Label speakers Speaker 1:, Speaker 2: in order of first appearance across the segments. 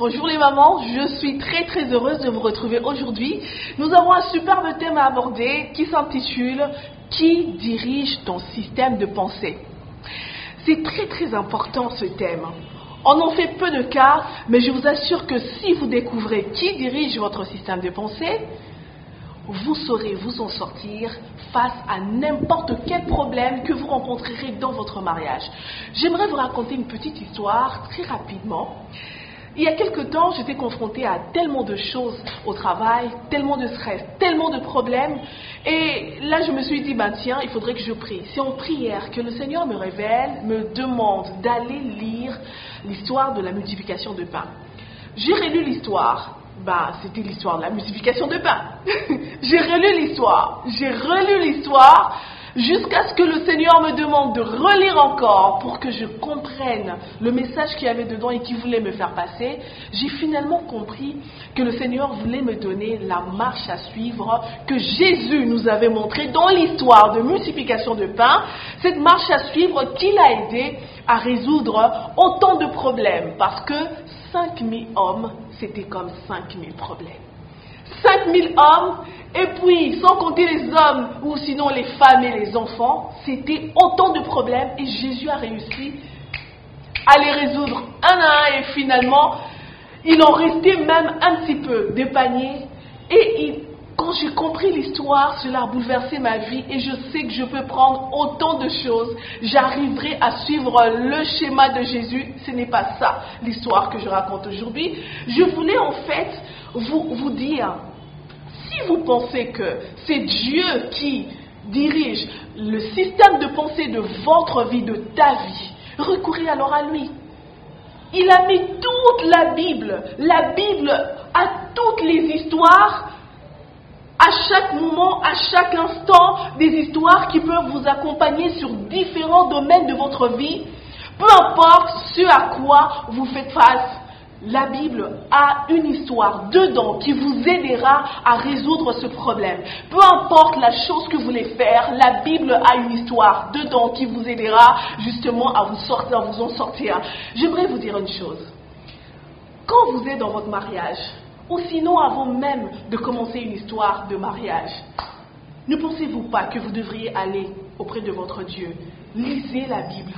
Speaker 1: Bonjour les mamans, je suis très heureuse de vous retrouver aujourd'hui. Nous avons un superbe thème à aborder qui s'intitule « Qui dirige ton système de pensée ?» C'est très important ce thème. On en fait peu de cas, mais je vous assure que si vous découvrez qui dirige votre système de pensée, vous saurez vous en sortir face à n'importe quel problème que vous rencontrerez dans votre mariage. J'aimerais vous raconter une petite histoire très rapidement. Il y a quelque temps, j'étais confrontée à tellement de choses au travail, tellement de stress, tellement de problèmes. Et là, je me suis dit, tiens, il faudrait que je prie. C'est en prière que le Seigneur me révèle, me demande d'aller lire l'histoire de la multiplication de pain. J'ai relu l'histoire. C'était l'histoire de la multiplication de pain. J'ai relu l'histoire jusqu'à ce que le Seigneur me demande de relire encore pour que je comprenne le message qu'il y avait dedans et qu'il voulait me faire passer. J'ai finalement compris que le Seigneur voulait me donner la marche à suivre que Jésus nous avait montrée dans l'histoire de multiplication de pain. Cette marche à suivre qui l'a aidé à résoudre autant de problèmes parce que 5000 hommes, c'était comme 5000 problèmes. 5000 hommes, et puis sans compter les hommes ou sinon les femmes et les enfants, c'était autant de problèmes et Jésus a réussi à les résoudre un à un et finalement, il en restait même un petit peu de panier et quand j'ai compris l'histoire, cela a bouleversé ma vie et je sais que je peux prendre autant de choses. J'arriverai à suivre le schéma de Jésus. Ce n'est pas ça l'histoire que je raconte aujourd'hui. Je voulais en fait vous dire, si vous pensez que c'est Dieu qui dirige le système de pensée de votre vie, de ta vie, recourez alors à lui. Il a mis toute la Bible a toutes les histoires, à chaque moment, à chaque instant, des histoires qui peuvent vous accompagner sur différents domaines de votre vie. Peu importe ce à quoi vous faites face, la Bible a une histoire dedans qui vous aidera à résoudre ce problème. Peu importe la chose que vous voulez faire, la Bible a une histoire dedans qui vous aidera justement à vous en sortir. J'aimerais vous dire une chose. Quand vous êtes dans votre mariage, ou sinon avant même de commencer une histoire de mariage, ne pensez-vous pas que vous devriez aller auprès de votre Dieu? Lisez la Bible.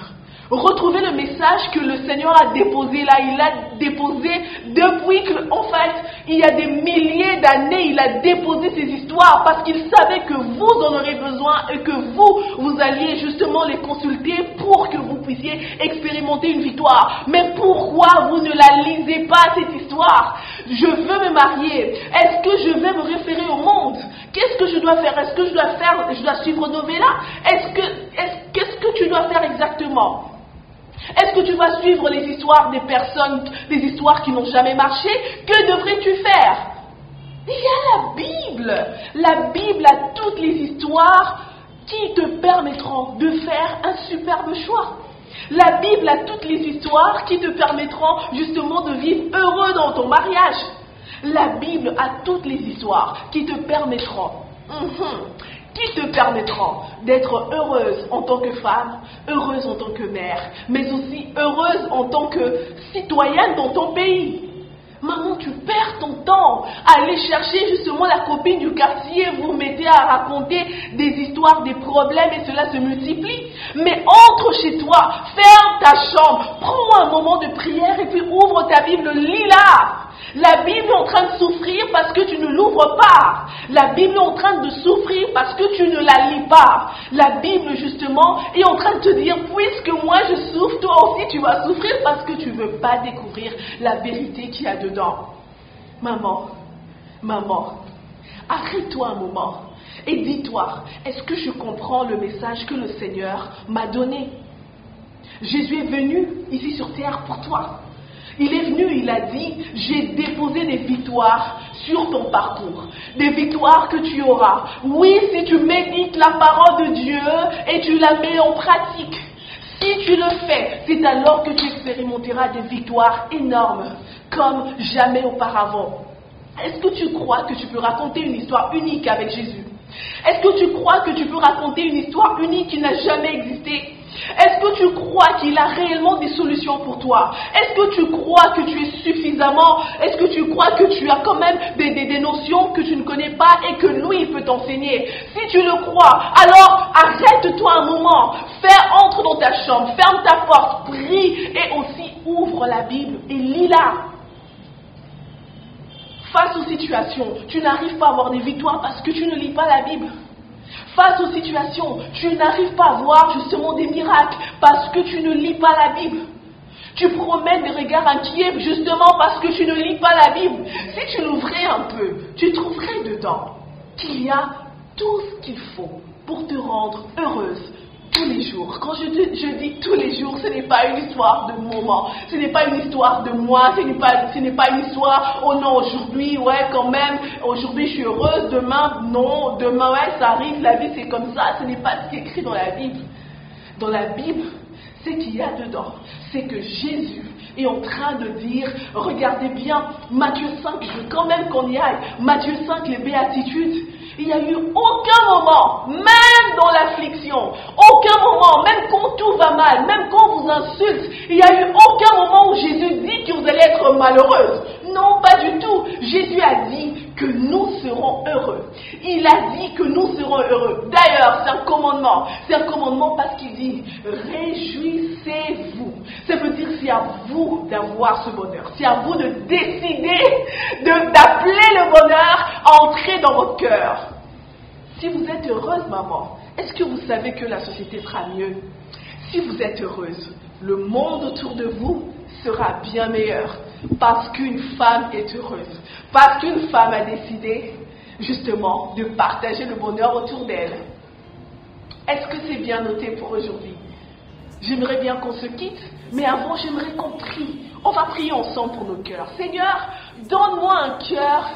Speaker 1: Retrouvez le message que le Seigneur a déposé là. Il l'a déposé depuis que, en fait, il y a des milliers d'années, il a déposé ces histoires parce qu'il savait que vous en aurez besoin et que vous alliez justement les consulter pour que vous puissiez expérimenter une victoire. Mais pourquoi vous ne la lisez pas, cette histoire? Je veux me marier. Est-ce que je vais me référer au monde? Qu'est-ce que je dois faire? Est-ce que je dois suivre Novella? Qu'est-ce que tu dois faire exactement? Est-ce que tu vas suivre les histoires des personnes, des histoires qui n'ont jamais marché? Que devrais-tu faire? Il y a la Bible. La Bible a toutes les histoires qui te permettront de faire un superbe choix. La Bible a toutes les histoires qui te permettront justement de vivre heureux dans ton mariage. La Bible a toutes les histoires qui te permettront d'être heureuse en tant que femme, heureuse en tant que mère, mais aussi heureuse en tant que citoyenne dans ton pays. Maman, tu perds ton temps à aller chercher justement la copine du quartier, vous mettez à raconter des histoires, des problèmes et cela se multiplie. Mais entre chez toi, ferme ta chambre, prends un moment de prière et puis ouvre ta Bible, lis-la. La Bible est en train de souffrir parce que tu ne l'ouvres pas. La Bible est en train de souffrir parce que tu ne la lis pas. La Bible, justement, est en train de te dire, puisque moi je souffre, toi aussi tu vas souffrir parce que tu ne veux pas découvrir la vérité qu'il y a dedans. Maman, arrête-toi un moment et dis-toi, est-ce que je comprends le message que le Seigneur m'a donné? Jésus est venu ici sur terre pour toi. Il est venu, il a dit, j'ai déposé des victoires sur ton parcours, des victoires que tu auras. Oui, si tu médites la parole de Dieu et tu la mets en pratique, si tu le fais, c'est alors que tu expérimenteras des victoires énormes, comme jamais auparavant. Est-ce que tu crois que tu peux raconter une histoire unique avec Jésus? Est-ce que tu crois que tu peux raconter une histoire unique qui n'a jamais existé? Est-ce que tu crois qu'il a réellement des solutions pour toi? Est-ce que tu crois que tu es suffisamment? Est-ce que tu crois que tu as quand même des notions que tu ne connais pas et que lui peut t'enseigner? Si tu le crois, alors arrête-toi un moment, entre dans ta chambre, ferme ta porte, prie et aussi ouvre la Bible et lis-la. Face aux situations, tu n'arrives pas à avoir des victoires parce que tu ne lis pas la Bible. Face aux situations, tu n'arrives pas à voir justement des miracles parce que tu ne lis pas la Bible. Tu promènes des regards inquiets justement parce que tu ne lis pas la Bible. Si tu l'ouvrais un peu, tu trouverais dedans qu'il y a tout ce qu'il faut pour te rendre heureuse tous les jours. Quand je dis tous les jours, ce n'est pas une histoire de moment, ce n'est pas une histoire de moi, ce n'est pas une histoire, oh non, aujourd'hui, ouais, quand même, aujourd'hui je suis heureuse, demain, non, demain, ouais, ça arrive, la vie c'est comme ça, ce n'est pas ce qui est écrit dans la Bible. Dans la Bible, ce qu'il y a dedans, c'est que Jésus est en train de dire, regardez bien, Matthieu 5, je veux quand même qu'on y aille, Matthieu 5, les béatitudes, il n'y a eu aucun moment, même dans l'affliction, aucun moment, même quand tout va mal, même quand on vous insulte, il n'y a eu aucun moment où Jésus dit que vous allez être malheureuse. Non, pas du tout. Jésus a dit que nous serons heureux. Il a dit que nous serons heureux. D'ailleurs, c'est un commandement. C'est un commandement parce qu'il dit, réjouissez-vous. Ça veut dire que c'est à vous d'avoir ce bonheur. C'est à vous de décider d'appeler le bonheur à entrer dans votre cœur. Si vous êtes heureuse, maman, est-ce que vous savez que la société sera mieux? Si vous êtes heureuse, le monde autour de vous sera bien meilleur. Parce qu'une femme est heureuse. Parce qu'une femme a décidé, justement, de partager le bonheur autour d'elle. Est-ce que c'est bien noté pour aujourd'hui? J'aimerais bien qu'on se quitte, mais avant, j'aimerais qu'on prie. On va prier ensemble pour nos cœurs. Seigneur, donne-moi un cœur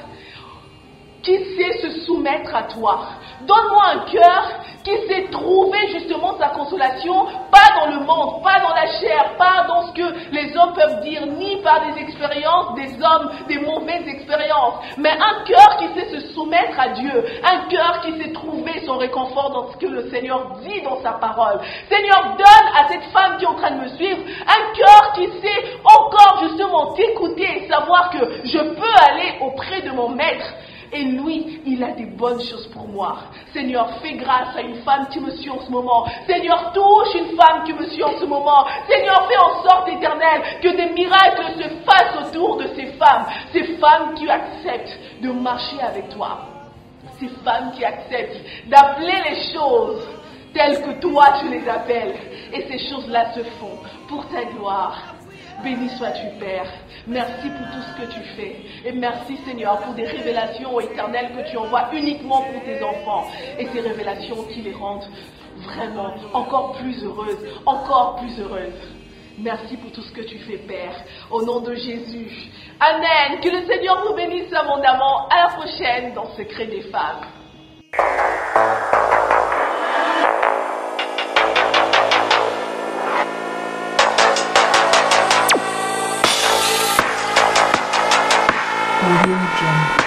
Speaker 1: qui sait se soumettre à toi. Donne-moi un cœur qui sait trouver justement sa consolation, pas dans le monde, pas dans la chair, pas dans ce que les hommes peuvent dire, ni par des expériences des hommes, des mauvaises expériences, mais un cœur qui sait se soumettre à Dieu, un cœur qui sait trouver son réconfort dans ce que le Seigneur dit dans sa parole. Seigneur, donne à cette femme qui est en train de me suivre un cœur qui sait encore justement t'écouter et savoir que je peux aller auprès de mon maître. Et lui, il a des bonnes choses pour moi. Seigneur, fais grâce à une femme qui me suit en ce moment. Seigneur, touche une femme qui me suit en ce moment. Seigneur, fais en sorte, Éternel, que des miracles se fassent autour de ces femmes qui acceptent de marcher avec toi. Ces femmes qui acceptent d'appeler les choses telles que toi tu les appelles. Et ces choses-là se font pour ta gloire. Béni sois-tu, Père. Merci pour tout ce que tu fais. Et merci, Seigneur, pour des révélations éternelles que tu envoies uniquement pour tes enfants. Et ces révélations qui les rendent vraiment encore plus heureuses, encore plus heureuses. Merci pour tout ce que tu fais, Père. Au nom de Jésus. Amen. Que le Seigneur vous bénisse abondamment. À la prochaine dans Secret des femmes.
Speaker 2: Audio Jungle.